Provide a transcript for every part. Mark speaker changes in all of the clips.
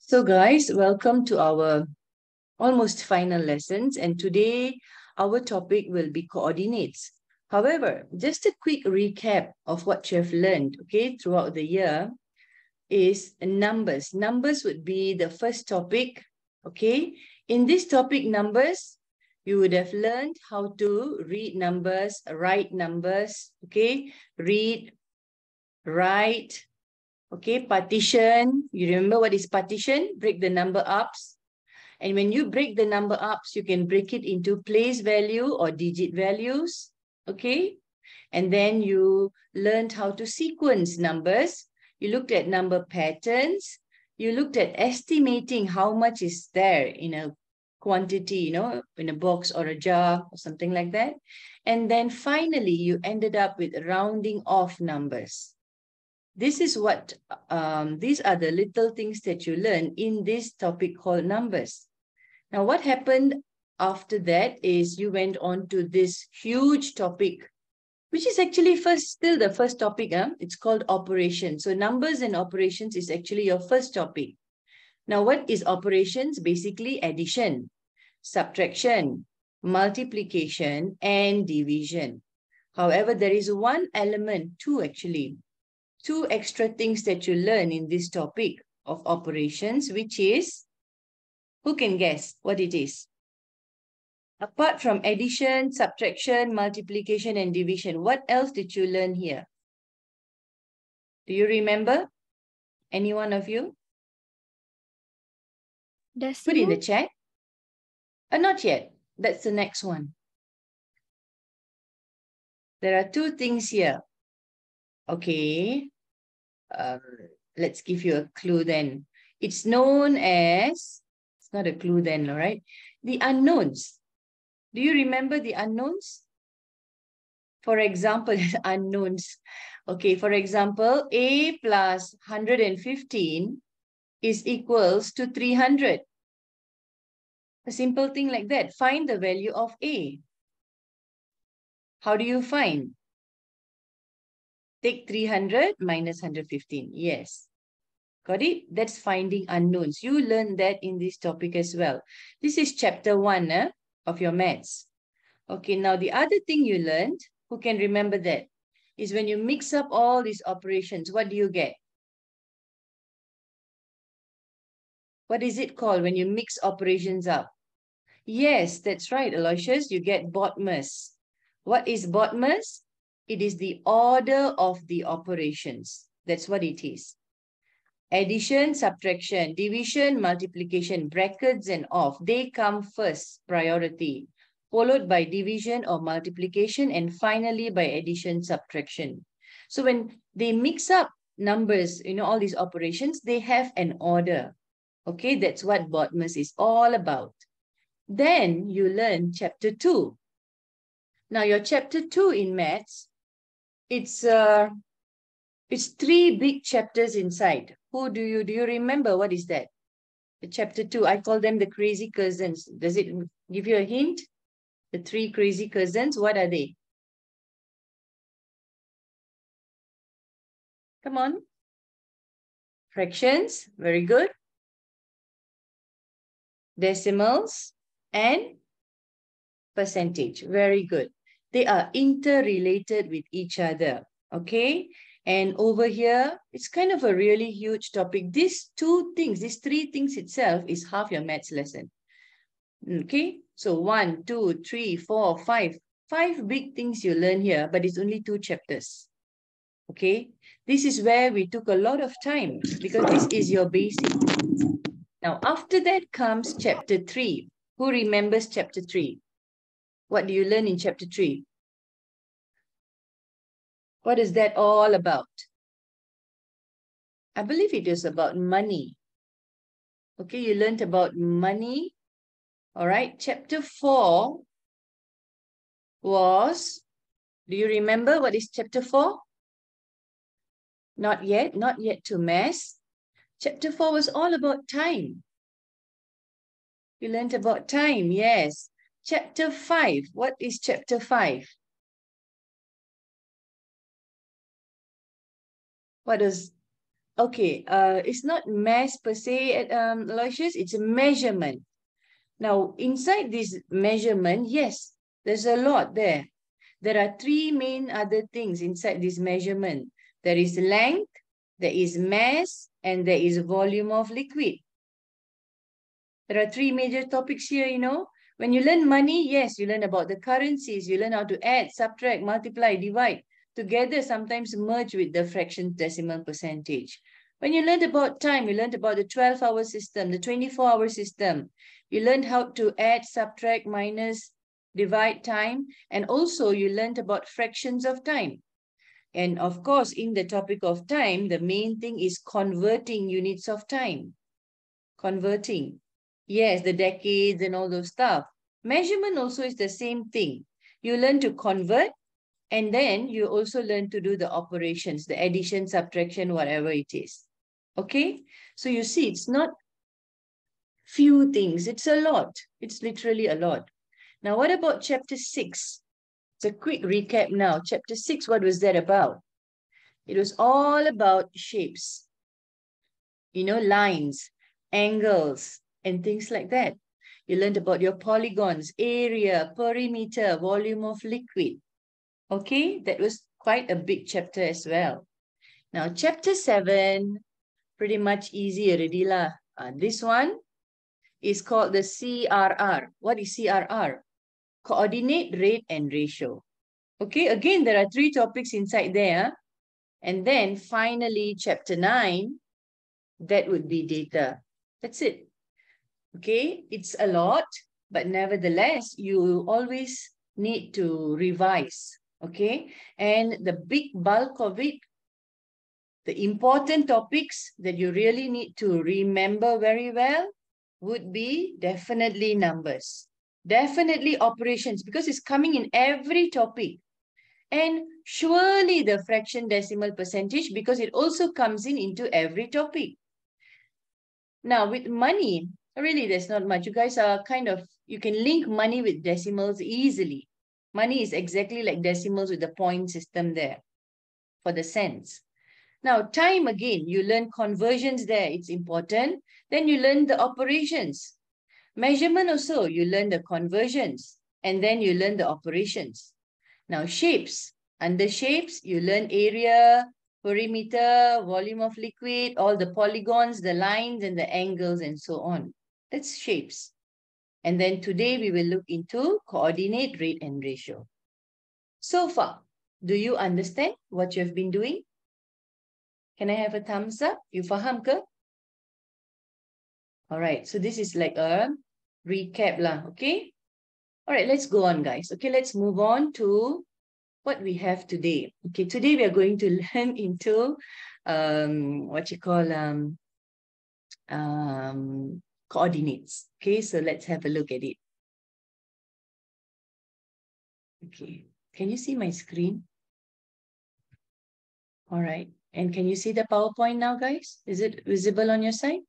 Speaker 1: So guys, welcome to our almost final lessons, and today our topic will be coordinates. However, just a quick recap of what you have learned, okay, throughout the year is numbers. Numbers would be the first topic, okay. In this topic, numbers, you would have learned how to read numbers, write numbers, okay, read, write, okay, partition. You remember what is partition? Break the number ups. And when you break the number ups, you can break it into place value or digit values, okay? And then you learned how to sequence numbers. You looked at number patterns. You looked at estimating how much is there in a quantity, in a box or a jar or something like that. And then finally, you ended up with rounding off numbers. This is what, these are the little things that you learn in this topic called numbers. Now, what happened after that is you went on to this huge topic, which is actually still the first topic. It's called operations. So numbers and operations is actually your first topic. Now, what is operations? Basically addition, subtraction, multiplication, and division. However, there is one element, two extra things that you learn in this topic of operations, which is, who can guess what it is? Apart from addition, subtraction, multiplication, and division, what else did you learn here? Do you remember? Any one of you?
Speaker 2: Decimal?
Speaker 1: Put in the chat. Not yet. That's the next one. There are two things here. Okay. Let's give you a clue then. It's known as, it's not a clue then, all right? The unknowns. Do you remember the unknowns? For example, unknowns. Okay, for example, A plus 115 is equals to 300. A simple thing like that. Find the value of A. How do you find? Take 300 minus 115. Yes. Got it? That's finding unknowns. You learn that in this topic as well. This is chapter 1 of your maths. Okay, now the other thing you learned, who can remember that, is when you mix up all these operations, what do you get? What is it called when you mix operations up? Yes, that's right, Aloysius. You get BODMAS. What is BODMAS? It is the order of the operations. That's what it is. Addition, subtraction, division, multiplication, brackets and off. They come first, priority, followed by division or multiplication, and finally by addition, subtraction. So when they mix up numbers, all these operations, they have an order. Okay, that's what BODMAS is all about. Then you learn chapter 2. Now your chapter 2 in maths, it's 3 big chapters inside. Do you remember what is that? The chapter 2, I call them the crazy cousins. Does it give you a hint? The 3 crazy cousins, what are they? Come on. Fractions, very good. Decimals and percentage, very good. They are interrelated with each other, okay? And over here, it's kind of a really huge topic. These 2 things, these 3 things itself is half your maths lesson. Okay, so 1, 2, 3, 4, 5. 5 big things you learn here, but it's only 2 chapters. Okay, this is where we took a lot of time because this is your basic. Now, after that comes chapter 3. Who remembers chapter 3? What do you learn in chapter 3? What is that all about? I believe it is about money. Okay, you learned about money. All right, chapter 4 was, do you remember what is chapter 4? Not yet to maths. Chapter 4 was all about time. You learned about time, yes. Chapter 5, what is chapter 5? What is Okay, it's not mass per se, Aloysius, it's a measurement. Now, inside this measurement, yes, there's a lot there. There are three main other things inside this measurement. There is length, there is mass, and there is volume of liquid. There are three major topics here, you know. When you learn money, yes, you learn about the currencies, you learn how to add, subtract, multiply, divide. Together, sometimes merge with the fraction decimal percentage. When you learned about time, you learned about the 12-hour system, the 24-hour system. You learned how to add, subtract, minus, divide time. And also you learned about fractions of time. And of course, in the topic of time, the main thing is converting units of time. Converting. Yes, the decades and all those stuff. Measurement also is the same thing. You learn to convert, and then you also learn to do the operations, the addition, subtraction, whatever it is. Okay? So you see, it's not few things. It's a lot. It's literally a lot. Now, what about chapter 6? It's a quick recap now. Chapter 6, what was that about? It was all about shapes. You know, lines, angles, and things like that. You learned about your polygons, area, perimeter, volume of liquid. Okay, that was quite a big chapter as well. Now, chapter 7, pretty much easy already lah. This one is called the CRR. What is CRR? Coordinate, rate, and ratio. Okay, again, there are three topics inside there. And then finally, chapter 9, that would be data. That's it. Okay, it's a lot, but nevertheless, you always need to revise. Okay, and the big bulk of it, the important topics that you really need to remember very well would be definitely numbers, definitely operations, because it's coming in every topic. And surely the fraction decimal percentage, because it also comes in into every topic. Now, with money, really, there's not much. You guys are kind of, you can link money with decimals easily. Money is exactly like decimals with the point system there for the cents. Now, time again, you learn conversions there. It's important. Then you learn the operations. Measurement also, you learn the conversions. And then you learn the operations. Now, shapes. Under shapes, you learn area, perimeter, volume of liquid, all the polygons, the lines, and the angles, and so on. That's shapes. And then today we will look into coordinate, rate, and ratio. So far, do you understand what you have been doing? Can I have a thumbs up? You faham ke? All right, so this is like a recap lah, okay? All right, let's go on, guys. Okay, let's move on to what we have today. Okay, today we are going to learn into what you call coordinates. Okay, so let's have a look at it. Okay, can you see my screen? All right, and can you see the PowerPoint now, guys? Is it visible on your side?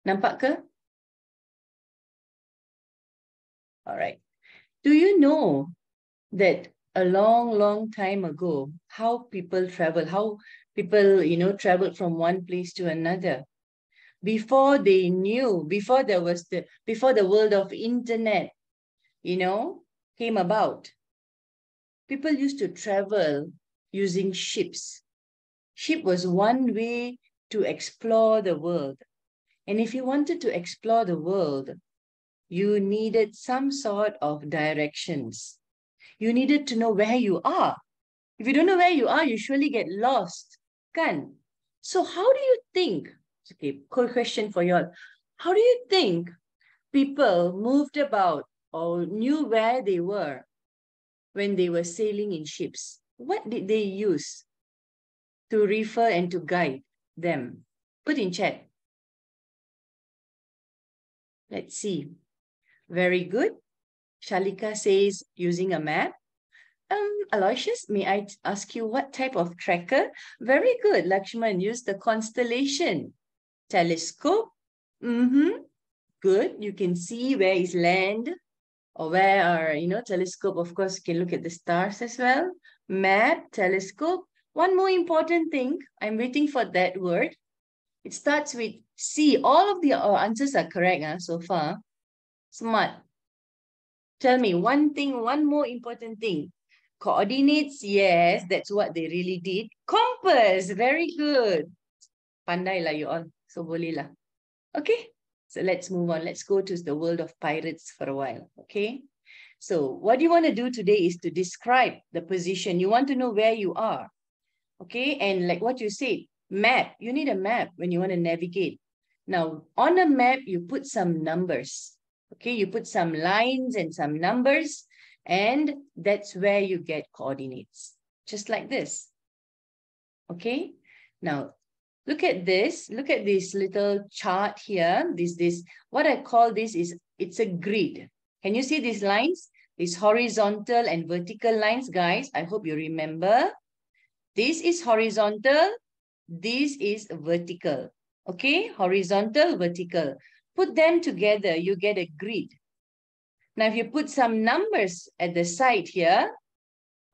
Speaker 1: Nampak ke? All right. Do you know that a long time ago, how people travel, how people, you know, traveled from one place to another? Before they knew, before the world of internet, you know, came about, people used to travel using ships. Ship was one way to explore the world. And if you wanted to explore the world, you needed some sort of directions. You needed to know where you are. If you don't know where you are, you surely get lost. Kan? So how do you think? Okay, cool question for you all. How do you think people moved about or knew where they were when they were sailing in ships? What did they use to refer and to guide them? Put in chat. Let's see. Very good. Shalika says using a map. Aloysius, may I ask you what type of tracker? Very good. Lakshman used the constellation. Telescope. Good. You can see where is land or where are, you know, telescope. Of course, you can look at the stars as well. Map, telescope. One more important thing, I'm waiting for that word. It starts with C. All of the answers are correct so far. Smart. Tell me one thing, one more important thing. Coordinates, yes, that's what they really did. Compass, very good. Pandai lah you all. So boleh lah. Okay, so let's move on. Let's go to the world of pirates for a while. Okay, so what you want to do today is to describe the position. You want to know where you are. Okay, and like what you said, map. You need a map when you want to navigate. Now, on a map, you put some numbers. Okay, you put some lines and some numbers, and that's where you get coordinates. Just like this. Okay, now look at this. Look at this little chart here. What I call this is, it's a grid. Can you see these lines? These horizontal and vertical lines, guys. I hope you remember. This is horizontal. This is vertical. Okay, horizontal, vertical. Put them together, you get a grid. Now, if you put some numbers at the side here,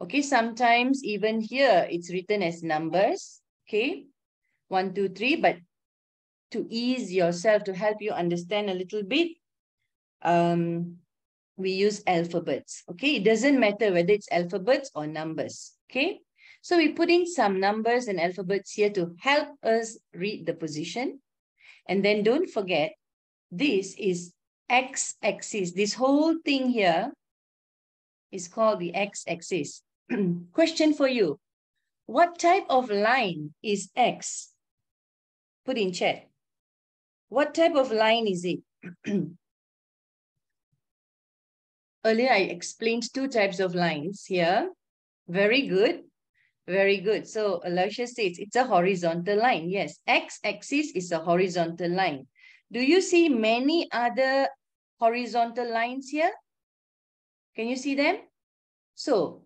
Speaker 1: okay, sometimes even here, it's written as numbers, okay? 1, 2, 3, but to ease yourself, to help you understand a little bit, we use alphabets, okay? It doesn't matter whether it's alphabets or numbers, okay? So we put in some numbers and alphabets here to help us read the position. And then don't forget, this is x-axis. This whole thing here is called the x-axis. Question for you. What type of line is X? Put in chat. What type of line is it? Earlier, I explained 2 types of lines here. Very good. Very good. So Alicia says it's a horizontal line. Yes, x-axis is a horizontal line. Do you see many other horizontal lines here? Can you see them? So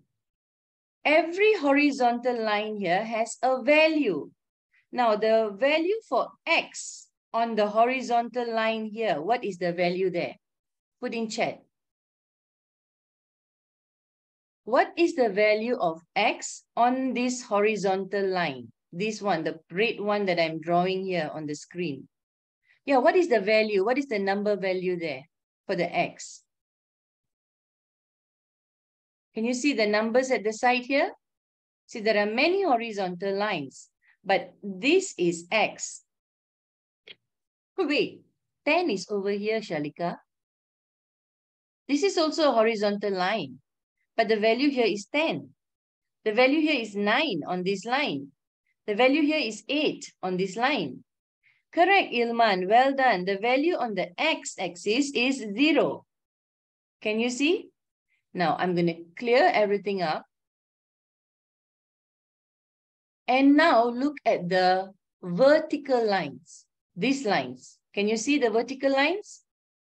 Speaker 1: every horizontal line here has a value. Now the value for x on the horizontal line here, what is the value there? Put in chat. What is the value of x on this horizontal line? This one, the red one that I'm drawing here on the screen. Yeah, what is the value? What is the number value there for the x? Can you see the numbers at the side here? See, there are many horizontal lines, but this is x. Wait, 10 is over here, Shalika. This is also a horizontal line, but the value here is 10. The value here is 9 on this line. The value here is 8 on this line. Correct, Ilman. Well done. The value on the x-axis is 0. Can you see? Now, I'm going to clear everything up. And now, look at the vertical lines. These lines. Can you see the vertical lines?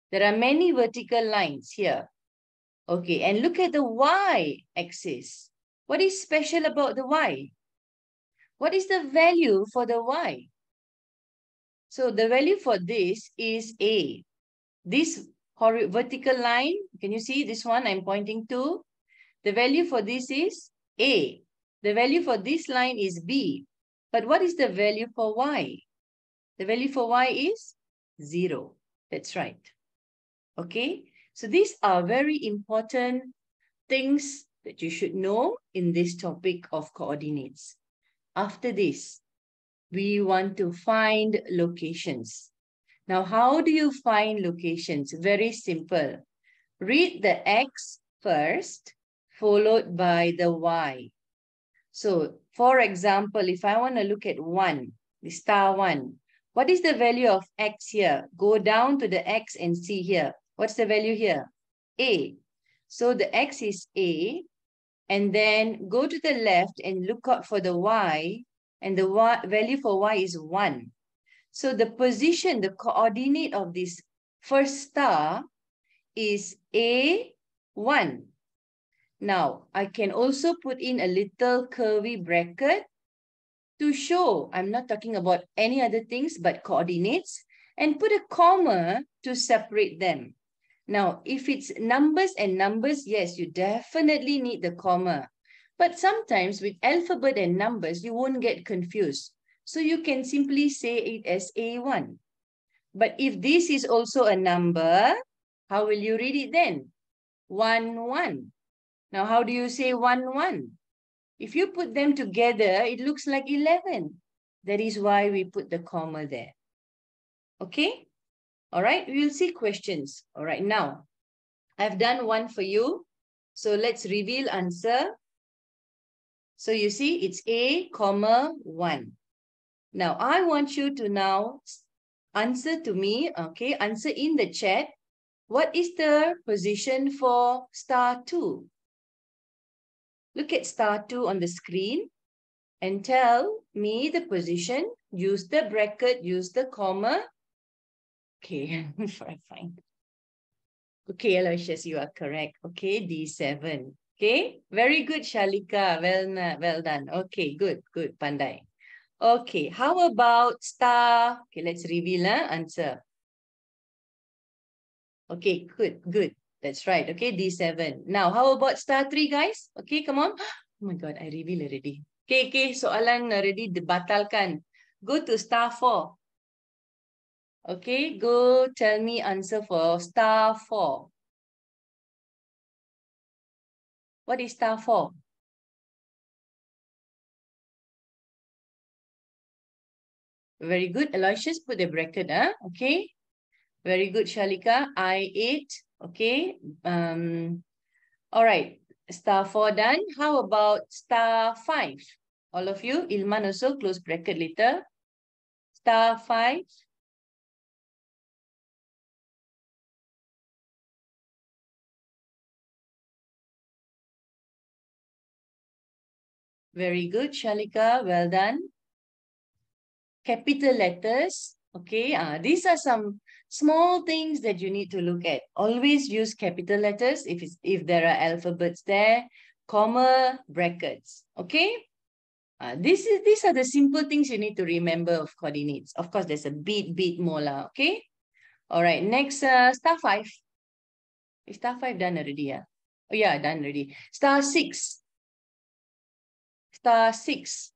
Speaker 1: There are many vertical lines here. Okay, and look at the y-axis. What is special about the y? What is the value for the y? So the value for this is A. This vertical line, can you see this one I'm pointing to? The value for this is A. The value for this line is B. But what is the value for y? The value for y is 0. That's right. Okay, so these are very important things that you should know in this topic of coordinates. After this, we want to find locations. Now, how do you find locations? Very simple. Read the X first, followed by the Y. So, for example, if I want to look at 1, the star 1, what is the value of X here? Go down to the X and see here. What's the value here? A. So the X is A. And then go to the left and look out for the Y. And the value for Y is 1. So the position, the coordinate of this first star is A1. Now, I can also put in a little curvy bracket to show, I'm not talking about any other things but coordinates, and put a comma to separate them. Now, if it's numbers and numbers, yes, you definitely need the comma. But sometimes with alphabet and numbers, you won't get confused. So you can simply say it as A1. But if this is also a number, how will you read it then? 1, 1. Now, how do you say 1, 1? If you put them together, it looks like 11. That is why we put the comma there. Okay? All right, we will see questions. All right, now, I've done one for you. So let's reveal answer. So you see, it's A, comma, 1. Now, I want you to now answer to me, okay? Answer in the chat. What is the position for star 2? Look at star 2 on the screen and tell me the position. Use the bracket, use the comma. Okay, fine. Okay, Aloysius, you are correct. Okay, D7. Okay, very good, Shalika. Well done. Okay, good, pandai. Okay, how about star? Okay, let's reveal answer. Okay, good. That's right. Okay, D7. Now, how about star 3, guys? Okay, come on. Oh my God, I reveal already. Okay, soalan already dibatalkan. Go to star 4. Okay, go tell me answer for star 4. What is star 4? Very good. Aloysius, put the bracket. Okay. Very good, Shalika. I8. Okay. All right. Star 4 done. How about star 5? All of you. Ilman also, close bracket later. Star 5. Very good, Shalika. Well done. Capital letters. Okay. These are some small things that you need to look at. Always use capital letters if there are alphabets there. Comma, brackets. Okay. These are the simple things you need to remember of coordinates. Of course, there's a bit more lah. Okay. All right. Next, star 5. Is star 5 done already? Yeah. Oh yeah, done already. Star 6. Star 6.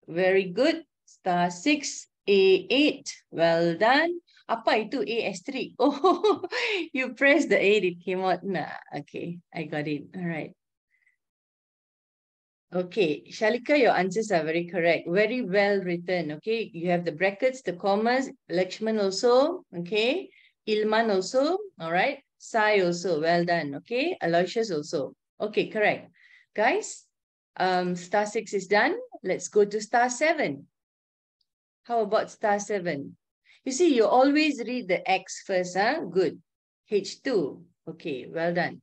Speaker 1: Very good. Star 6. A8. Well done. Apa itu A asterisk? Oh, you pressed the 8. It came out. Nah. Okay. I got it. All right. Okay, Shalika, your answers are very correct. Very well written. Okay, you have the brackets, the commas, Lakshman also. Okay, Ilman also. All right, Sai also. Well done. Okay, Aloysius also. Okay, correct. Guys, star 6 is done. Let's go to star 7. How about star 7? You see, you always read the X first, huh? Good. H2. Okay, well done.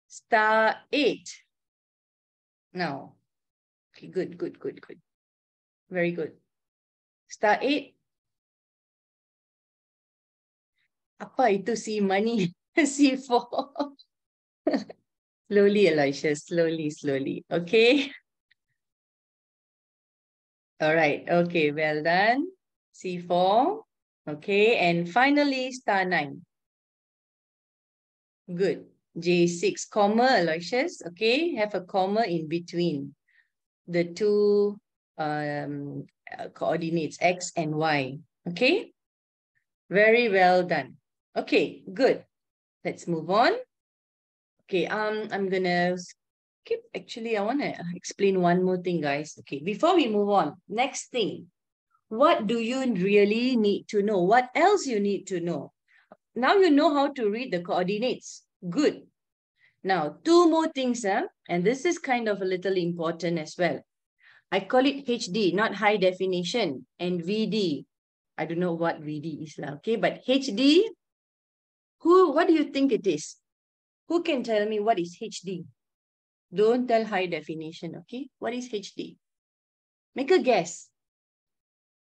Speaker 1: Star 8. Now, okay, good. Very good. Star 8. Apa itu C money? C4. Slowly, Aloysius. Slowly. Okay. All right. Okay, well done. C4. Okay, and finally, star 9. Good. J6, comma, Aloysius. Okay, have a comma in between the two coordinates, X and Y. Okay, very well done. Okay, good. Let's move on. Okay, I'm gonna skip. Actually, I want to explain one more thing, guys. Okay, before we move on, next thing. What do you really need to know? What else you need to know? Now you know how to read the coordinates. Good. Now, 2 more things, and this is kind of a little important as well. I call it HD, not high definition, and VD. I don't know what VD is, okay? But HD, what do you think it is? Who can tell me what is HD? Don't tell high definition, okay? What is HD? Make a guess.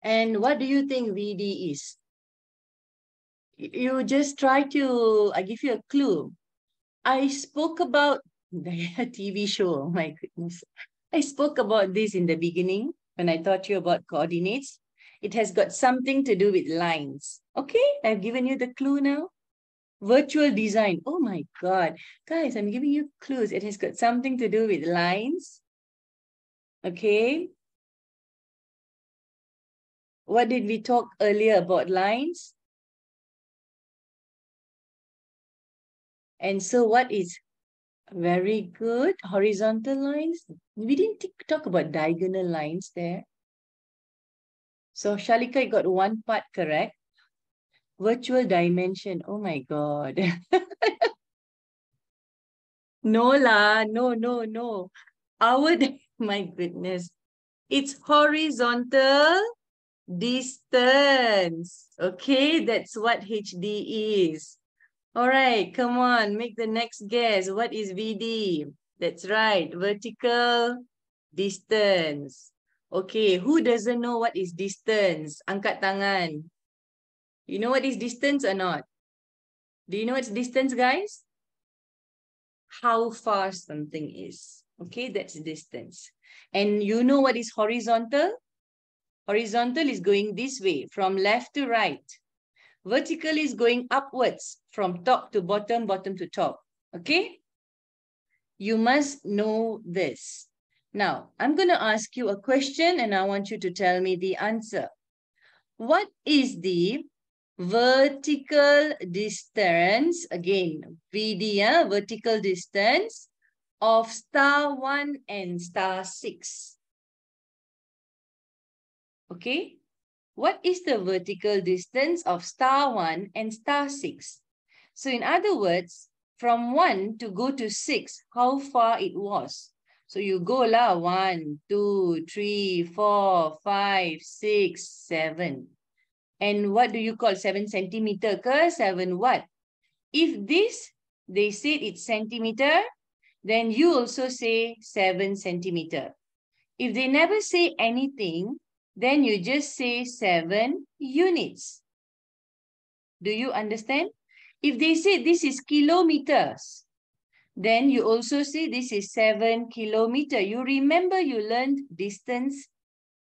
Speaker 1: And what do you think VD is? You just try to, I give you a clue. I spoke about the TV show, my goodness. I spoke about this in the beginning when I taught you about coordinates. It has got something to do with lines. Okay, I've given you the clue now. Virtual design. Oh my God. Guys, I'm giving you clues. It has got something to do with lines. Okay. What did we talk earlier about lines? And so what is very good? Horizontal lines. We didn't talk about diagonal lines there. So Shalika got one part correct. Virtual dimension. Oh my God. No lah. No. My goodness. It's horizontal distance. Okay, that's what HD is. All right, come on, make the next guess. What is VD? That's right, vertical distance. Okay, who doesn't know what is distance? Angkat tangan. You know what is distance or not? Do you know what's distance, guys? How far something is. Okay, that's distance. And you know what is horizontal? Horizontal is going this way, from left to right. Vertical is going upwards, from top to bottom, bottom to top. Okay? You must know this. Now, I'm going to ask you a question and I want you to tell me the answer. What is the vertical distance, again, VD, vertical distance of star 1 and star 6? Okay? What is the vertical distance of star 1 and star 6? So in other words, from 1 to go to 6, how far it was? So you go lah 1, 2, 3, 4, 5, 6, 7. And what do you call 7 centimeter? 7 what? If this, they said it's centimeter, then you also say 7 centimeter. If they never say anything, then you just say 7 units. Do you understand? If they say this is kilometers, then you also say this is 7 kilometer. You remember you learned distance,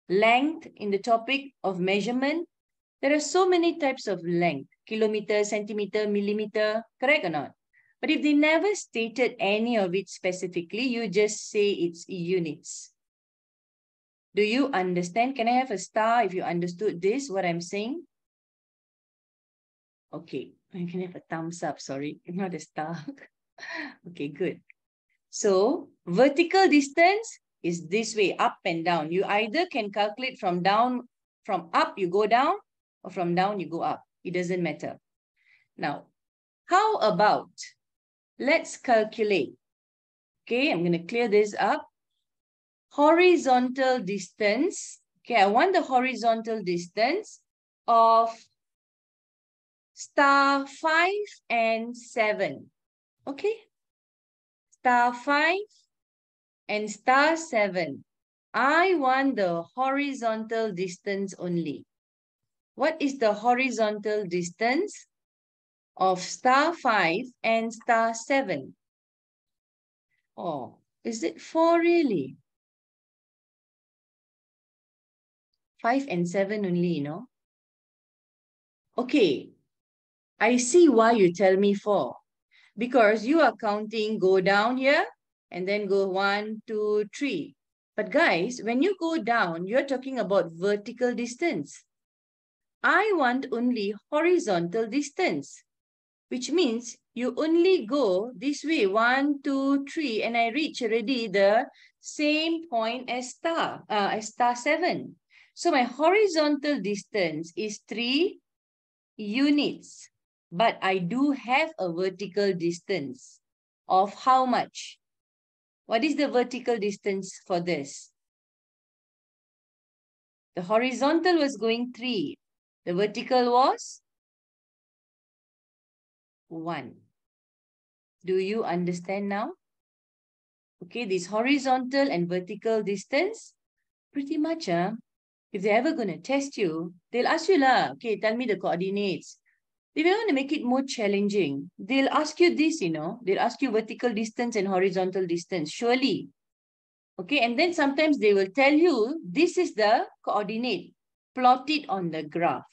Speaker 1: length in the topic of measurement. There are so many types of length, kilometer, centimeter, millimeter, correct or not? But if they never stated any of it specifically, you just say it's units. Do you understand? Can I have a star if you understood this, what I'm saying? Okay, I can have a thumbs up, sorry, not a star. Okay, good. So, vertical distance is this way, up and down. You either can calculate from down, from up you go down, or from down you go up. It doesn't matter. Now, how about, let's calculate. Okay, I'm going to clear this up. Horizontal distance. Okay, I want the horizontal distance of star 5 and 7. Okay, star 5 and star 7. I want the horizontal distance only. What is the horizontal distance of star 5 and star 7? Oh, is it 4 really? 5 and 7 only, you know. Okay, I see why you tell me 4. Because you are counting, go down here, and then go 1, 2, 3. But guys, when you go down, you're talking about vertical distance. I want only horizontal distance, which means you only go this way, 1, 2, 3, and I reach already the same point as star 7. So my horizontal distance is 3 units. But I do have a vertical distance of how much? What is the vertical distance for this? The horizontal was going 3. The vertical was 1. Do you understand now? Okay, this horizontal and vertical distance, pretty much, if they're ever going to test you, they'll ask you, okay, tell me the coordinates. If you want to make it more challenging, they'll ask you this, you know, they'll ask you vertical distance and horizontal distance, surely. Okay, and then sometimes they will tell you, this is the coordinate, plot it on the graph.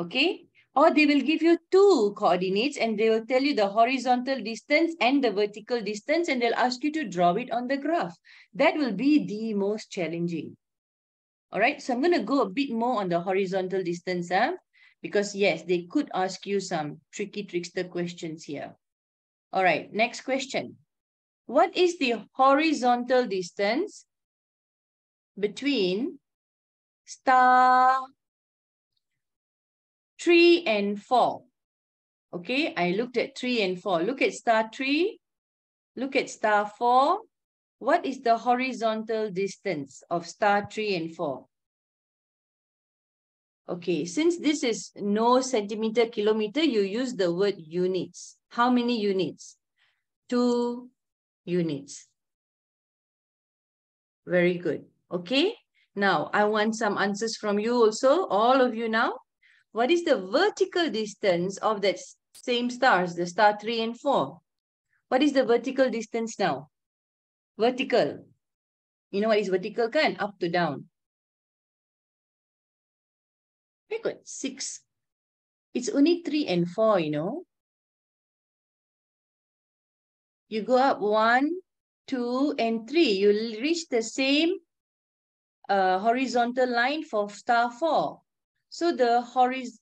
Speaker 1: Okay, Or they will give you two coordinates and they will tell you the horizontal distance and the vertical distance, and they'll ask you to draw it on the graph. That will be the most challenging. All right, so I'm going to go a bit more on the horizontal distance, because yes, they could ask you some tricky trickster questions here. All right, next question. What is the horizontal distance between star 3 and 4? Okay, I looked at 3 and 4. Look at star 3. Look at star 4. What is the horizontal distance of star 3 and 4? Okay, since this is no centimeter, kilometer, you use the word units. How many units? 2 units. Very good. Okay, now I want some answers from you also, all of you now. What is the vertical distance of that same stars, the star 3 and 4? What is the vertical distance now? Vertical. You know what is vertical, kan? Up to down. Very good. 6. It's only 3 and 4, you know. You go up 1, 2, and 3. You reach the same horizontal line for star 4. So the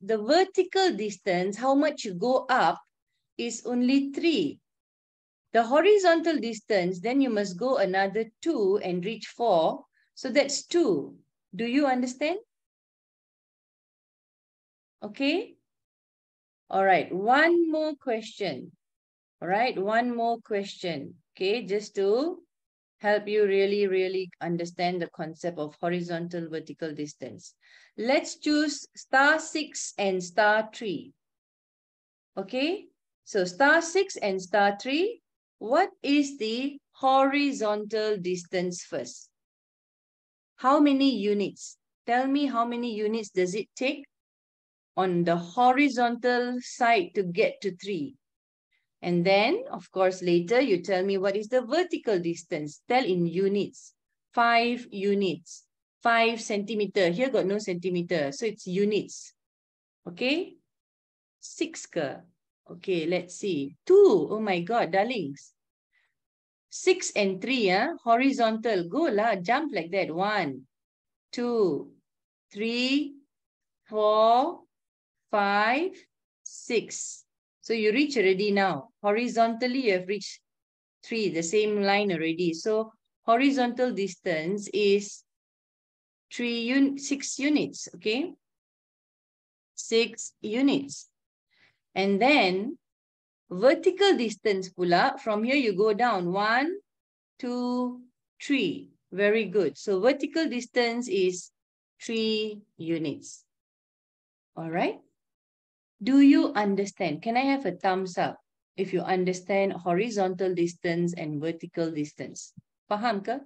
Speaker 1: vertical distance, how much you go up, is only 3. The horizontal distance, then you must go another 2 and reach 4. So that's 2. Do you understand? Okay. All right. One more question. All right. One more question. Okay. Just to help you really understand the concept of horizontal vertical distance. Let's choose star 6 and star 3. Okay. So star 6 and star 3. What is the horizontal distance first? How many units? Tell me how many units does it take on the horizontal side to get to 3? And then, of course, later you tell me what is the vertical distance. Tell in units. 5 units. 5 centimeter. Here got no centimeter. So it's units. Okay. 6 ke? Okay, let's see. 2. Oh my God, darlings. 6 and 3, horizontal. Go lah, jump like that. 1, 2, 3, 4, 5, 6. So you reach already now. Horizontally, you have reached 3, the same line already. So horizontal distance is 6 units, okay? 6 units. And then vertical distance pula, from here you go down 1, 2, 3. Very good. So vertical distance is 3 units. All right. Do you understand? Can I have a thumbs up if you understand horizontal distance and vertical distance? Faham ke?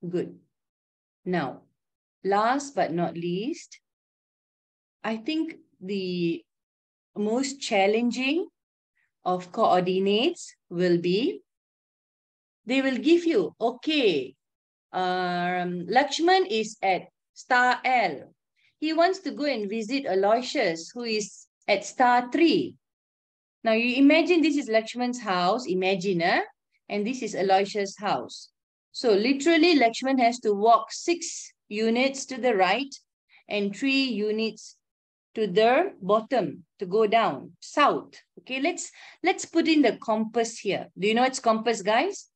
Speaker 1: Good. Now, last but not least, I think the most challenging of coordinates will be, they will give you, okay, Lakshman is at star L. He wants to go and visit Aloysius, who is at star 3. Now you imagine this is Lakshman's house, imagine, and this is Aloysius' house. So literally Lakshman has to walk 6 units to the right and 3 units to the bottom to go down, south. Okay, let's put in the compass here. Do you know it's compass, guys?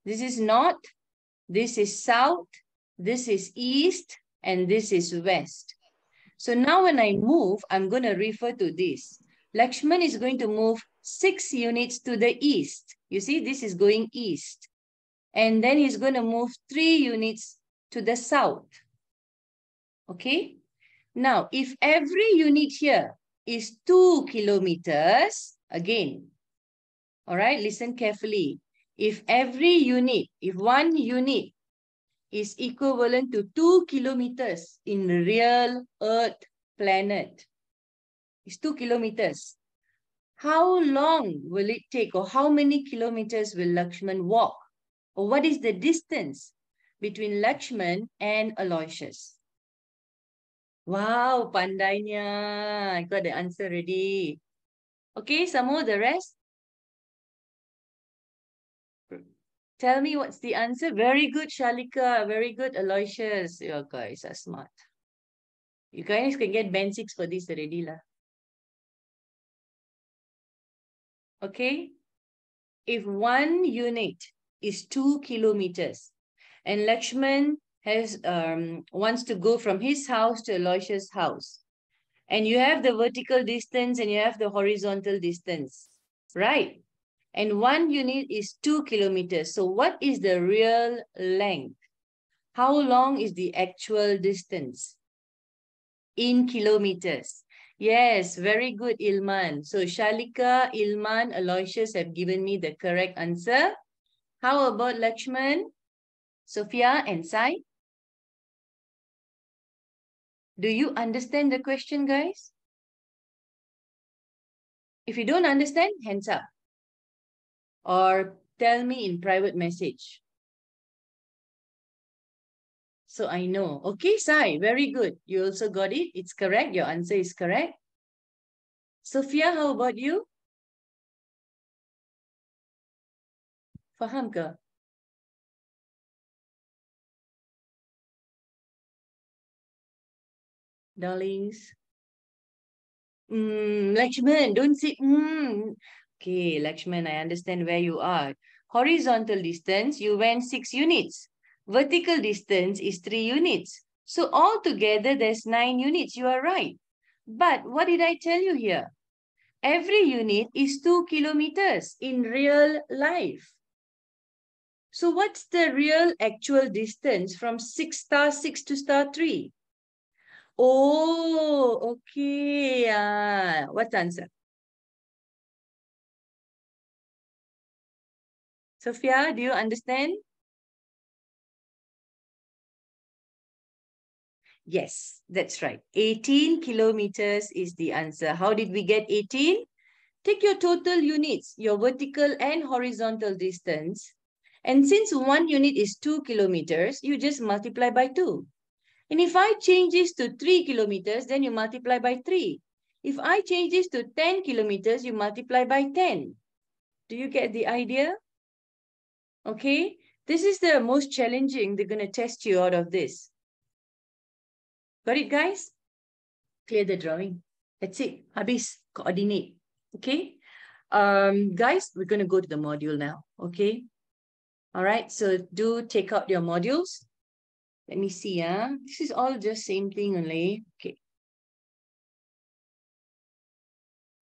Speaker 1: This is north, this is south, this is east, and this is west. So now when I move, I'm going to refer to this. Lakshman is going to move 6 units to the east. You see, this is going east. And then he's going to move 3 units to the south. Okay. Now, if every unit here is 2 kilometers, again, all right, listen carefully. If every unit, if one unit is equivalent to 2 kilometers in real Earth planet, it's 2 kilometers. How long will it take, or how many kilometers will Lakshman walk? Or what is the distance between Lakshman and Aloysius? Wow, pandainya. I got the answer already. Okay, some more, the rest. Tell me what's the answer. Very good, Shalika. Very good, Aloysius. You guys are smart. You guys can get band 6 for this already, lah. Okay? If 1 unit is 2 kilometers and Lakshman wants to go from his house to Aloysius' house, and you have the vertical distance and you have the horizontal distance, right? And 1 unit is 2 kilometers. So what is the real length? How long is the actual distance? In kilometers. Yes, very good, Ilman. So Shalika, Ilman, Aloysius have given me the correct answer. How about Lakshman, Sophia, and Sai? Do you understand the question, guys? If you don't understand, hands up. Or tell me in private message. So I know. Okay, Sai, very good. You also got it. It's correct. Your answer is correct. Sophia, how about you? Faham ke? Darlings? Lakshman, don't say Okay, Lakshman, I understand where you are. Horizontal distance, you went 6 units. Vertical distance is 3 units. So altogether, there's 9 units. You are right. But what did I tell you here? Every unit is 2 kilometers in real life. So what's the real actual distance from 6 star 6 to star 3? Oh, okay. What's the answer? Sophia, do you understand? Yes, that's right. 18 kilometers is the answer. How did we get 18? Take your total units, your vertical and horizontal distance. And since 1 unit is 2 kilometers, you just multiply by 2. And if I change this to 3 kilometers, then you multiply by 3. If I change this to 10 kilometers, you multiply by 10. Do you get the idea? Okay, this is the most challenging. They're going to test you out of this. Got it, guys? Clear the drawing. That's it. Habis coordinate. Okay. Guys, we're going to go to the module now. Okay. All right. So do take out your modules. Let me see. This is all just same thing only. Okay.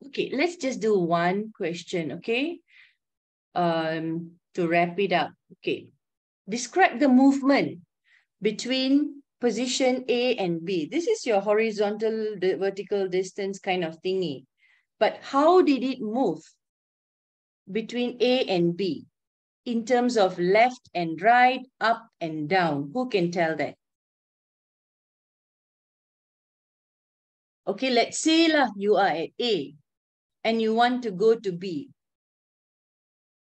Speaker 1: Okay. Let's just do one question. Okay. To wrap it up. Okay. Describe the movement between position A and B. This is your horizontal, vertical distance kind of thingy. But how did it move between A and B in terms of left and right, up and down? Who can tell that? Okay, let's say you are at A and you want to go to B.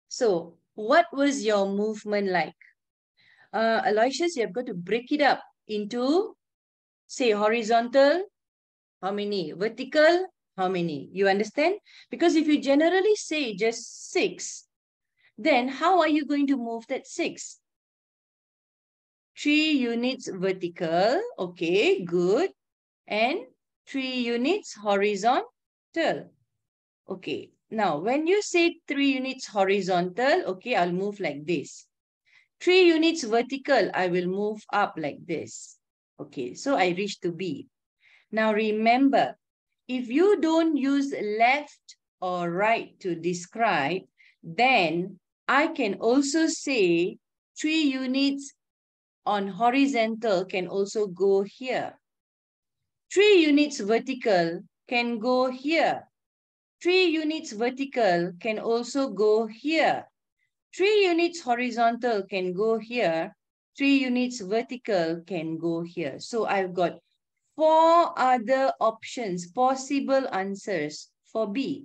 Speaker 1: So what was your movement like? Aloysius, you have got to break it up into, say, horizontal, how many? Vertical, how many? You understand? Because if you generally say just 6, then how are you going to move that 6? 3 units vertical, okay, good. And 3 units horizontal. Okay, now when you say 3 units horizontal, okay, I'll move like this. 3 units vertical, I will move up like this. Okay, so I reach to B. Now remember, if you don't use left or right to describe, then I can also say 3 units on horizontal can also go here. 3 units vertical can go here. 3 units vertical can also go here. 3 units horizontal can go here. 3 units vertical can go here. So I've got 4 other options, possible answers for B.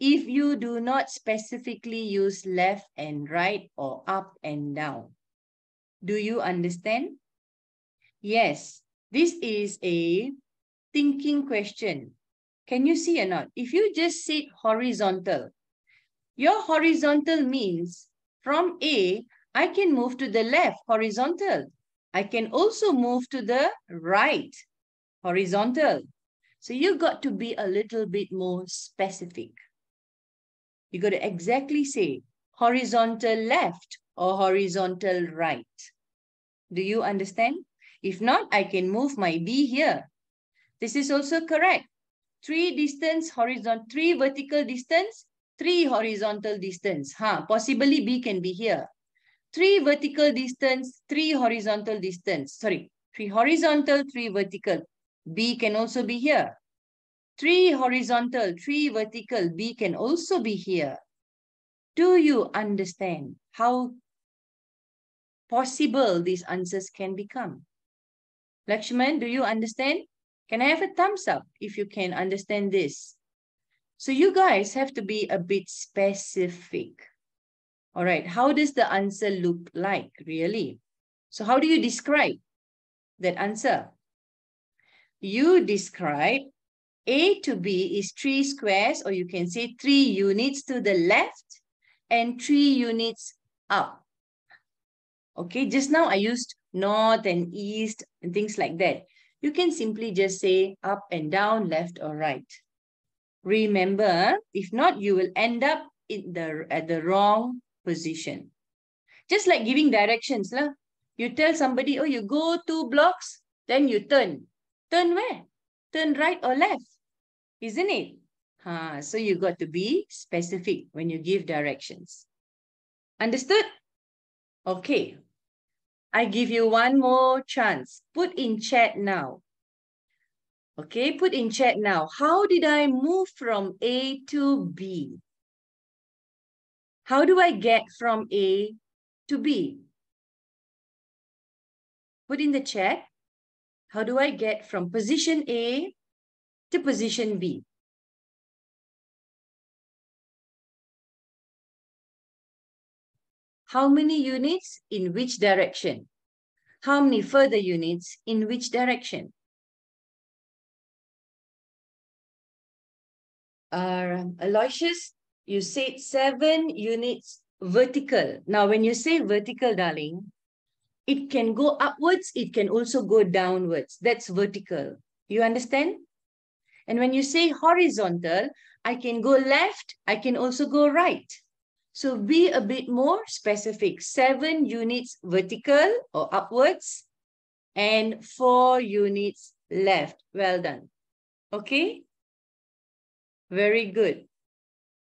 Speaker 1: If you do not specifically use left and right or up and down. Do you understand? Yes, this is a thinking question. Can you see or not? If you just said horizontal, your horizontal means from A, I can move to the left, horizontal. I can also move to the right, horizontal. So you got to be a little bit more specific. You got to exactly say horizontal left or horizontal right. Do you understand? If not, I can move my B here. This is also correct. 3 distance horizontal, 3 vertical distance, 3 horizontal distance. Possibly B can be here. 3 vertical distance, 3 horizontal distance. Sorry, 3 horizontal, 3 vertical. B can also be here. 3 horizontal, 3 vertical. B can also be here. Do you understand how possible these answers can become? Lakshman, do you understand? Can I have a thumbs up if you can understand this? So you guys have to be a bit specific. All right, how does the answer look like, really? So how do you describe that answer? You describe A to B is 3 squares, or you can say 3 units to the left and 3 units up. Okay, just now I used north and east and things like that. You can simply just say up and down, left or right. Remember, if not, you will end up at the wrong position. Just like giving directions. You tell somebody, oh, you go 2 blocks, then you turn. Turn where? Turn right or left, isn't it? So you got to be specific when you give directions. Understood? Okay. I give you one more chance. Put in chat now. Okay, put in chat now. How did I move from A to B? How do I get from A to B? Put in the chat. How do I get from position A to position B? How many units in which direction? How many further units in which direction? Aloysius, you said 7 units vertical. Now, when you say vertical, darling, it can go upwards, it can also go downwards. That's vertical. You understand? And when you say horizontal, I can go left, I can also go right. So be a bit more specific. 7 units vertical or upwards and 4 units left. Well done. Okay? Very good.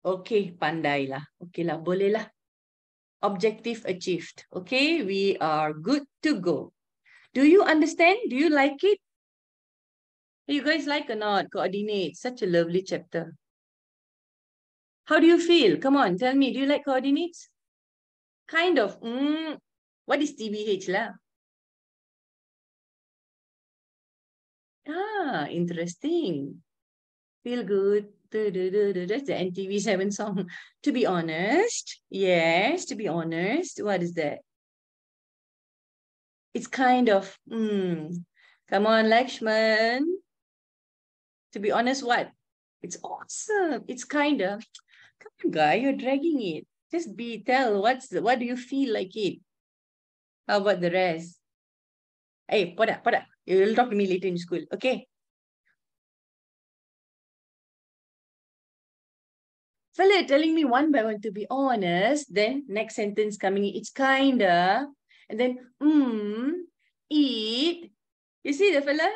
Speaker 1: Okay, pandai lah. Okay lah, boleh lah. Objective achieved. Okay, we are good to go. Do you understand? Do you like it? You guys like or not? Coordinates. Such a lovely chapter. How do you feel? Come on, tell me. Do you like coordinates? Kind of. What is TBH lah? Interesting. Feel good. That's the NTV7 song. To be honest. Yes, to be honest. What is that? It's kind of. Come on, Lakshman. To be honest, what? It's awesome. It's kind of. Come on, guy, you're dragging it. Just tell what do you feel like it? How about the rest? Hey, pada. You'll talk to me later in school, okay? Fella telling me one by one, to be honest, then next sentence coming, it's kinda, and then, eat. You see the fella?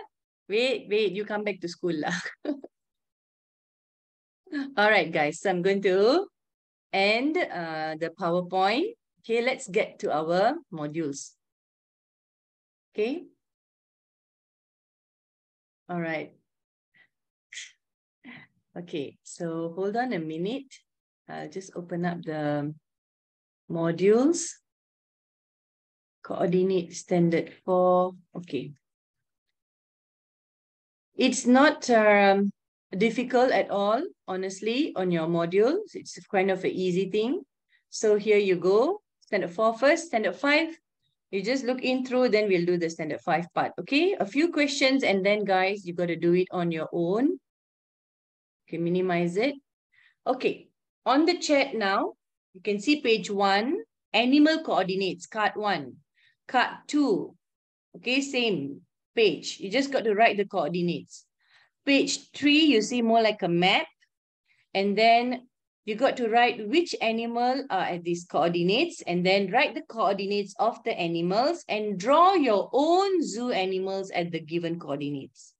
Speaker 1: Wait, you come back to school lah. All right, guys, so I'm going to end the PowerPoint. Okay, let's get to our modules. Okay. All right. Okay, so hold on a minute. I'll just open up the modules. Coordinate standard 4. Okay. It's not difficult at all, honestly, on your modules. It's kind of an easy thing. So here you go. Standard 4 first, standard 5. You just look in through, then we'll do the standard 5 part. Okay, a few questions, and then guys, you got to do it on your own. Okay, minimize it. Okay, on the chat now, you can see page 1, animal coordinates, card 1. Card 2, okay, same page. You just got to write the coordinates. Page 3, you see more like a map. And then you got to write which animal are at these coordinates, and then write the coordinates of the animals and draw your own zoo animals at the given coordinates.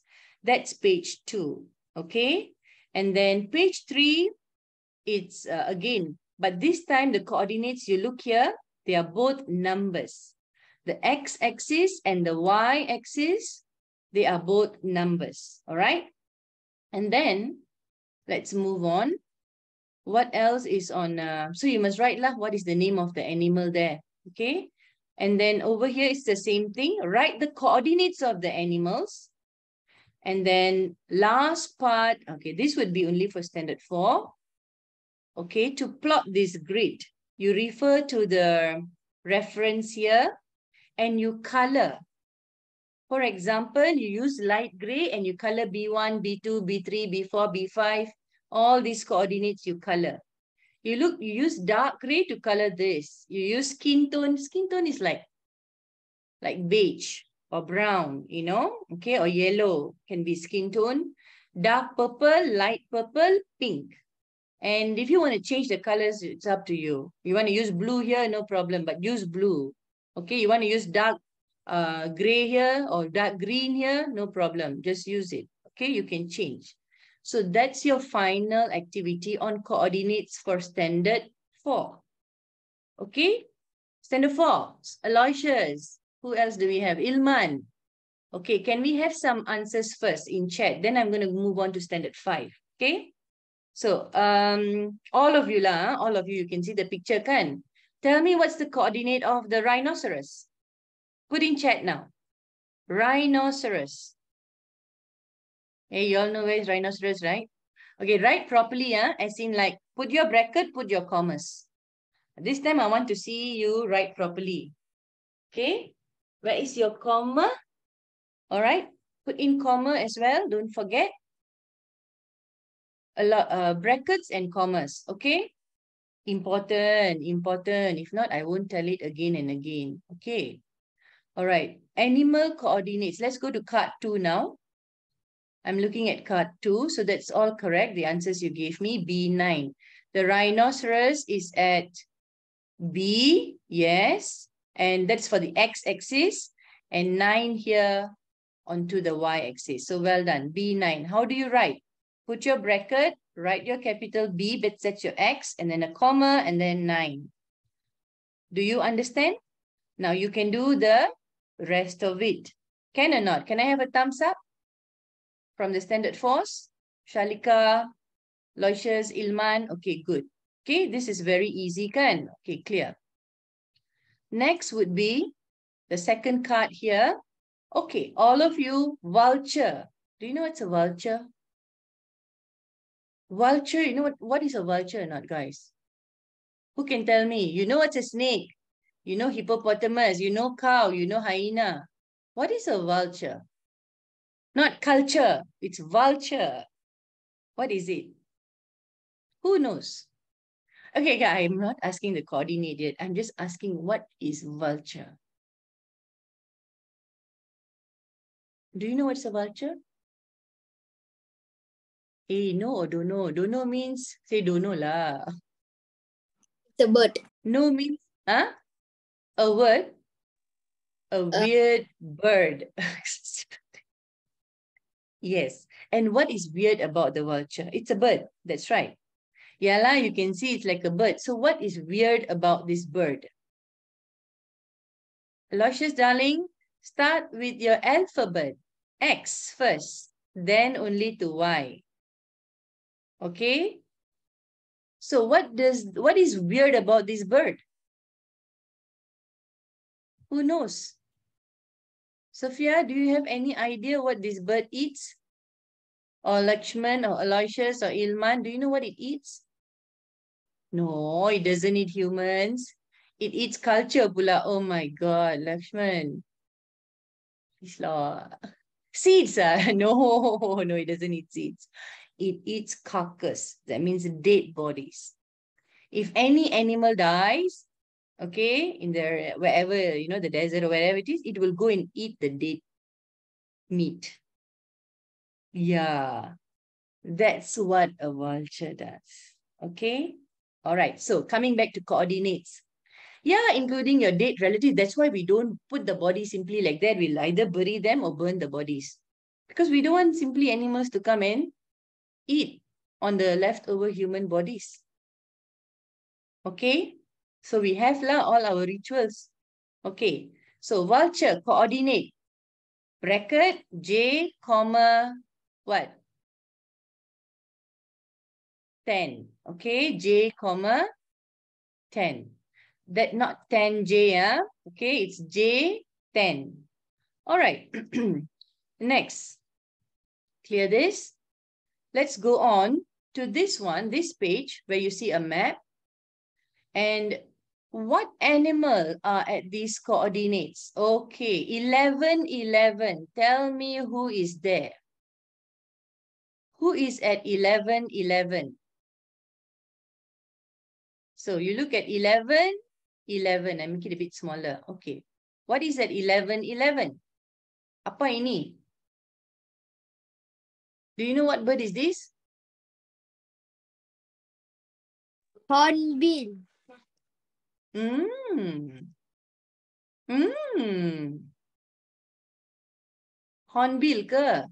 Speaker 1: That's page 2, okay? And then page 3, it's again, but this time the coordinates, you look here, they are both numbers. The x-axis and the y-axis, they are both numbers, all right? And then let's move on. What else is on? So you must write lah, what is the name of the animal there, okay? And then over here it's the same thing. Write the coordinates of the animals. And then last part, okay, this would be only for standard 4. Okay, to plot this grid, you refer to the reference here and you color. For example, you use light gray and you color B1, B2, B3, B4, B5, all these coordinates you color. You use dark gray to color this. You use skin tone. Skin tone is like beige or brown, you know, okay, or yellow can be skin tone. Dark purple, light purple, pink. And if you want to change the colors, it's up to you. You want to use blue here, no problem, but use blue. Okay, you want to use dark gray here or dark green here, no problem. Just use it. Okay, you can change. So that's your final activity on coordinates for standard 4. Okay, standard 4, Aloysius. Who else do we have? Ilman. Okay, can we have some answers first in chat? Then I'm going to move on to standard 5. Okay. So, all of you lah, all of you can see the picture kan? Tell me what's the coordinate of the rhinoceros. Put in chat now. Rhinoceros. Hey, you all know where is rhinoceros, right? Okay, write properly, as in like, put your bracket, put your commas. This time I want to see you write properly. Okay, where is your comma? All right, put in comma as well, don't forget. A lot brackets and commas, okay? Important. If not, I won't tell it again and again. Okay. All right. Animal coordinates. Let's go to card 2 now. I'm looking at card 2. So that's all correct. The answers you gave me. B9. The rhinoceros is at B. Yes. And that's for the x-axis. And 9 here onto the y-axis. So well done. B9. How do you write? Put your bracket, write your capital B, but that's your X, and then a comma, and then 9. Do you understand? Now you can do the rest of it. Can or not? Can I have a thumbs up from the standard 4s? Shalika, Loisius, Ilman. Okay, good. Okay, this is very easy, kan? Okay, clear. Next would be the second card here. Okay, all of you, vulture. Do you know what's a vulture? Vulture, you know what is a vulture or not, guys? Who can tell me? You know what's a snake? You know hippopotamus, you know cow, you know hyena. What is a vulture? Not culture, it's vulture. What is it? Who knows? Okay, I'm not asking the coordinate yet. I'm just asking what is vulture? Do you know what's a vulture? Hey, no or don't know? Don't know means say don't know lah.
Speaker 2: It's a bird.
Speaker 1: No means, huh? A word? A weird bird. Yes. And what is weird about the vulture? It's a bird. That's right. Yeah, lah, you can see it's like a bird. So what is weird about this bird? Aloysius, darling, start with your alphabet. X first, then only to Y. Okay? So what is weird about this bird? Who knows? Sophia, do you have any idea what this bird eats? Or Lakshman or Aloysius or Ilman, do you know what it eats? No, it doesn't eat humans. It eats culture pula. Oh my God, Lakshman. Please lah. Seeds ah? No, no, it doesn't eat seeds. It eats carcass. That means dead bodies. If any animal dies, okay, in the wherever, the desert or wherever it is, it will go and eat the dead meat. Yeah, that's what a vulture does. Okay. All right. So coming back to coordinates. Yeah, including your dead relatives. That's why we don't put the body simply like that. We'll either bury them or burn the bodies. Because we don't want simply animals to come and eat on the leftover human bodies. Okay. So we have all our rituals. Okay. So vulture, coordinate. Bracket, J, comma, what? 10. Okay. J, comma, 10. That not 10J, okay, it's J10. All right. Next, clear this. Let's go on to this one, this page where you see a map. And what animal are at these coordinates? Okay, 11, 11. Tell me who is there. Who is at 11, 11? So you look at 11, 11. I make it a bit smaller. Okay. What is at 11, 11? Apa ini? Do you know what bird is this?
Speaker 2: Hornbill.
Speaker 1: Hornbill ke?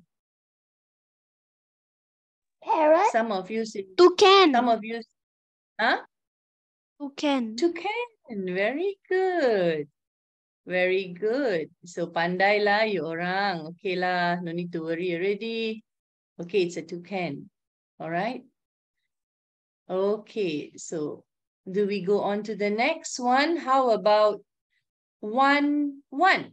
Speaker 2: Parrot.
Speaker 1: Some of you say.
Speaker 2: Toucan.
Speaker 1: Some of you. Huh?
Speaker 2: Toucan.
Speaker 1: Toucan. Very good. Very good. So pandai lah you orang. Okay lah. No need to worry already. Okay, it's a toucan. All right. Okay. So do we go on to the next one? How about 1, 1?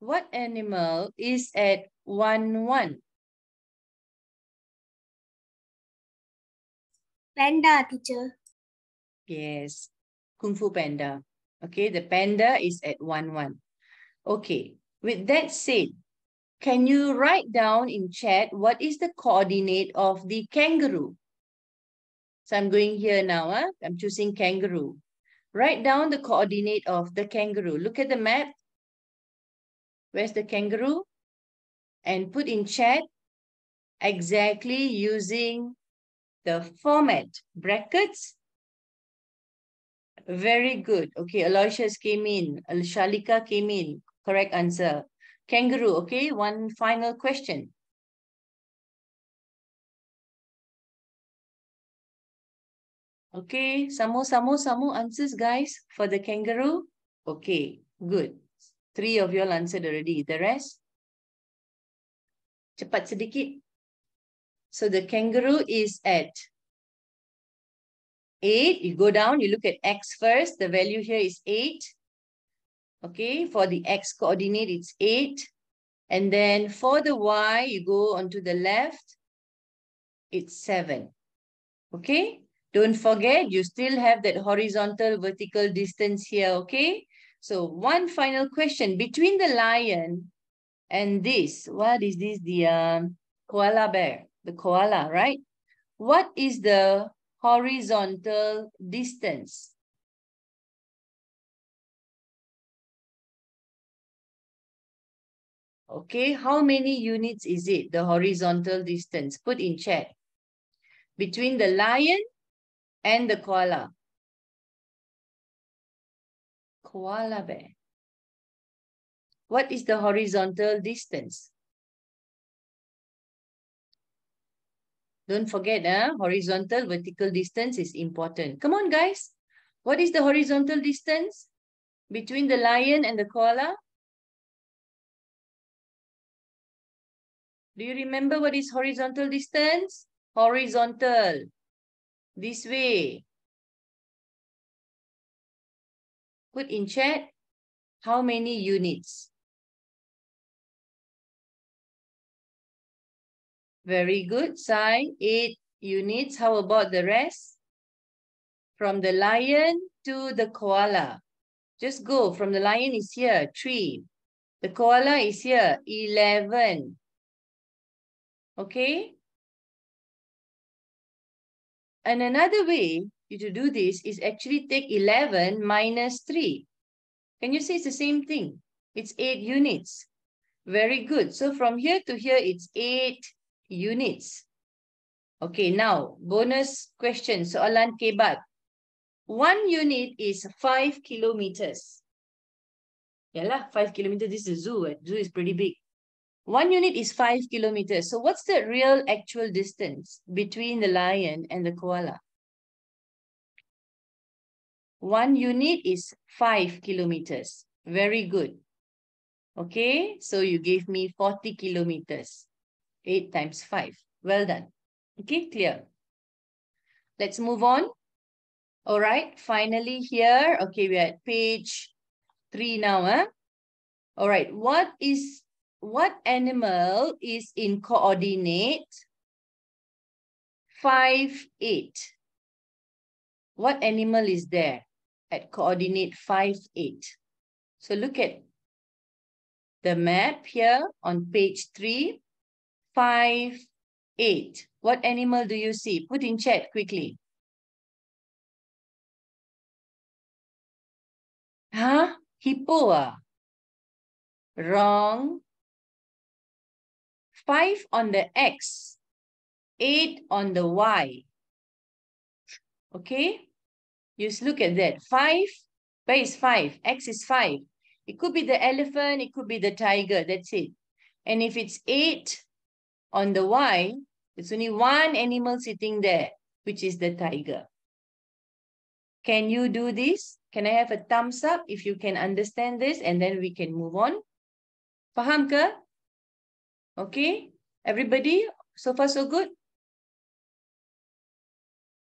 Speaker 1: What animal is at 1, 1?
Speaker 2: Panda, teacher.
Speaker 1: Yes. Kung Fu Panda. Okay, the panda is at 1, 1. Okay, with that said, can you write down in chat what is the coordinate of the kangaroo? So I'm going here now. I'm choosing kangaroo. Write down the coordinate of the kangaroo. Look at the map. Where's the kangaroo? And put in chat exactly using the format. Brackets. Very good. Okay, Aloysius came in. Shalika came in. Correct answer. Kangaroo, okay? One final question. Okay, some more answers, guys, for the kangaroo. Okay, good. 3 of you all answered already. The rest? Cepat sedikit. So the kangaroo is at 8. You go down, you look at X first. The value here is 8. Okay, for the X coordinate, it's 8. And then for the Y, you go onto the left. It's 7. Okay, don't forget, you still have that horizontal vertical distance here. Okay, so one final question between the lion and this. What is this? The koala bear, the koala, right? What is the horizontal distance? Okay, how many units is it? The horizontal distance. Put in chat. Between the lion and the koala. Koala bear. What is the horizontal distance? Don't forget, horizontal, vertical distance is important. Come on, guys. What is the horizontal distance between the lion and the koala? Do you remember what is horizontal distance? Horizontal. This way. Put in chat how many units. Very good. Sai, 8 units. How about the rest? From the lion to the koala. Just go from the lion is here, 3. The koala is here, 11. Okay? And another way to do this is actually take 11 minus 3. Can you see it's the same thing? It's 8 units. Very good. So from here to here, it's 8 units. Okay, now, bonus question. Soalan kebat. 1 unit is 5 kilometers. Yalah, 5 kilometers. This is a zoo. Zoo is pretty big. 1 unit is 5 kilometers. So what's the real actual distance between the lion and the koala? 1 unit is 5 kilometers. Very good. Okay, so you gave me 40 kilometers. 8 times 5. Well done. Okay, clear. Let's move on. All right, finally here. Okay, we're at page 3 now. All right, what animal is in coordinate 5, 8? What animal is there at coordinate 5, 8? So look at the map here on page 3, 5, 8. What animal do you see? Put in chat quickly. Huh? Hippo ah? Wrong. 5 on the X, 8 on the Y. Okay? Just look at that. 5, where is 5? X is 5. It could be the elephant, it could be the tiger, that's it. And if it's 8 on the Y, it's only one animal sitting there, which is the tiger. Can you do this? Can I have a thumbs up if you can understand this, and then we can move on? Faham ke? Okay, everybody, so far so good?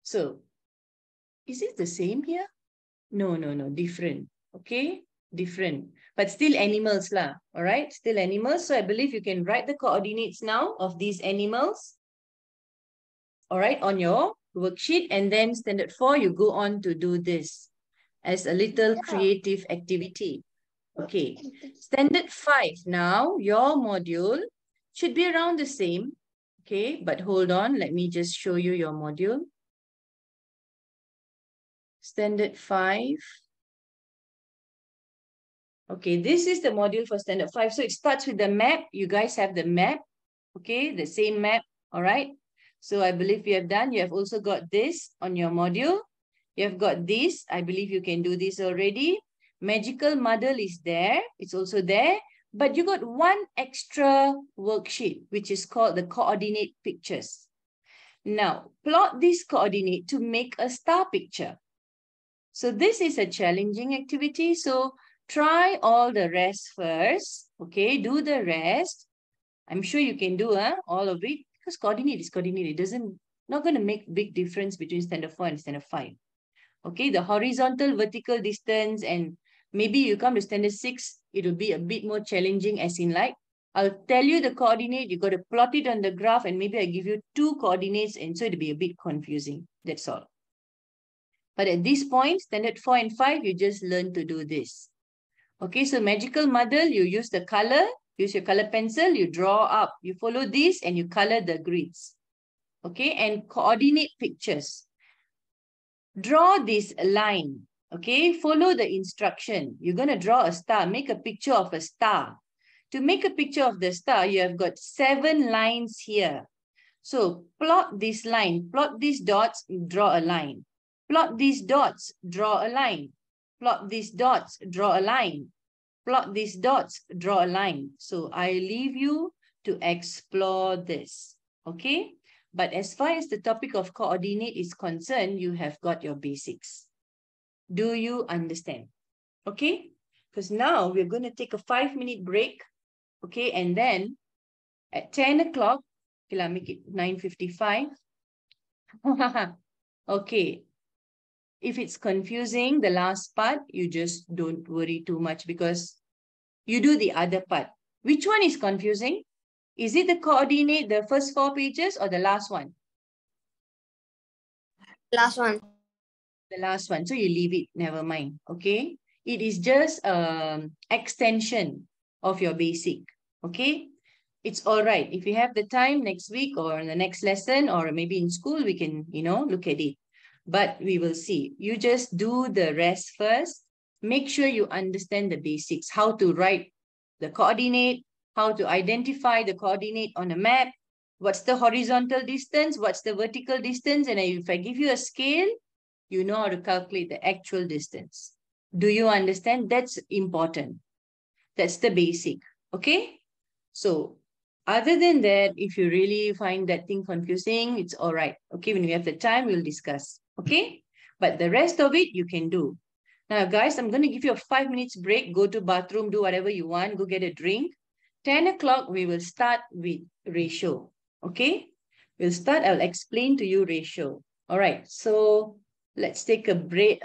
Speaker 1: So, is it the same here? No, different. Okay, different. But still animals lah, all right? Still animals. So I believe you can write the coordinates now of these animals. All right, on your worksheet. And then standard 4, you go on to do this as a little creative activity. Okay, standard 5 now, your module should be around the same. Okay, but hold on, let me just show you your module. Standard 5. Okay, this is the module for standard 5. So it starts with the map. You guys have the map. Okay, the same map. All right. So I believe you have done. You have also got this on your module. You have got this. I believe you can do this already. Magical muddle is there. It's also there. But you got one extra worksheet, which is called the coordinate pictures. Now, plot this coordinate to make a star picture. So this is a challenging activity. So try all the rest first. Okay, do the rest. I'm sure you can do all of it, because coordinate is coordinate. It not going to make big difference between standard 4 and standard 5. Okay, the horizontal, vertical distance, and maybe you come to standard 6, it will be a bit more challenging, as in like, I'll tell you the coordinate, you got to plot it on the graph, and maybe I give you 2 coordinates, and so it'll be a bit confusing. That's all. But at this point, standard 4 and 5, you just learn to do this. Okay, so magical muddle, you use the color, use your color pencil, you draw up, you follow this and you color the grids. Okay, and coordinate pictures. Draw this line. Okay, follow the instruction. You're going to draw a star, make a picture of a star. To make a picture of the star, you have got 7 lines here. So plot this line, plot these dots, draw a line. Plot these dots, draw a line. Plot these dots, draw a line. Plot these dots, draw a line. So I leave you to explore this. Okay? But as far as the topic of coordinate is concerned, you have got your basics. Do you understand? Okay? Because now we're going to take a 5-minute break. Okay? And then at 10 o'clock, okay, I'll make it 9:55. Okay. If it's confusing, the last part, you just don't worry too much because you do the other part. Which one is confusing? Is it the coordinate, the first 4 pages, or the last one?
Speaker 2: Last one.
Speaker 1: the last one. So you leave it, never mind. Okay. It is just extension of your basic. Okay. It's all right. If you have the time next week or in the next lesson or maybe in school, we can, look at it. But we will see. You just do the rest first. Make sure you understand the basics, how to write the coordinate, how to identify the coordinate on a map, what's the horizontal distance, what's the vertical distance, and if I give you a scale, you know how to calculate the actual distance. Do you understand? That's important. That's the basic. Okay? So, other than that, if you really find that thing confusing, it's all right. Okay, when we have the time, we'll discuss. Okay? But the rest of it, you can do. Now, guys, I'm going to give you a 5 minutes break. Go to bathroom, do whatever you want. Go get a drink. 10 o'clock, we will start with ratio. Okay? We'll start. I'll explain to you ratio. All right. So let's take a break.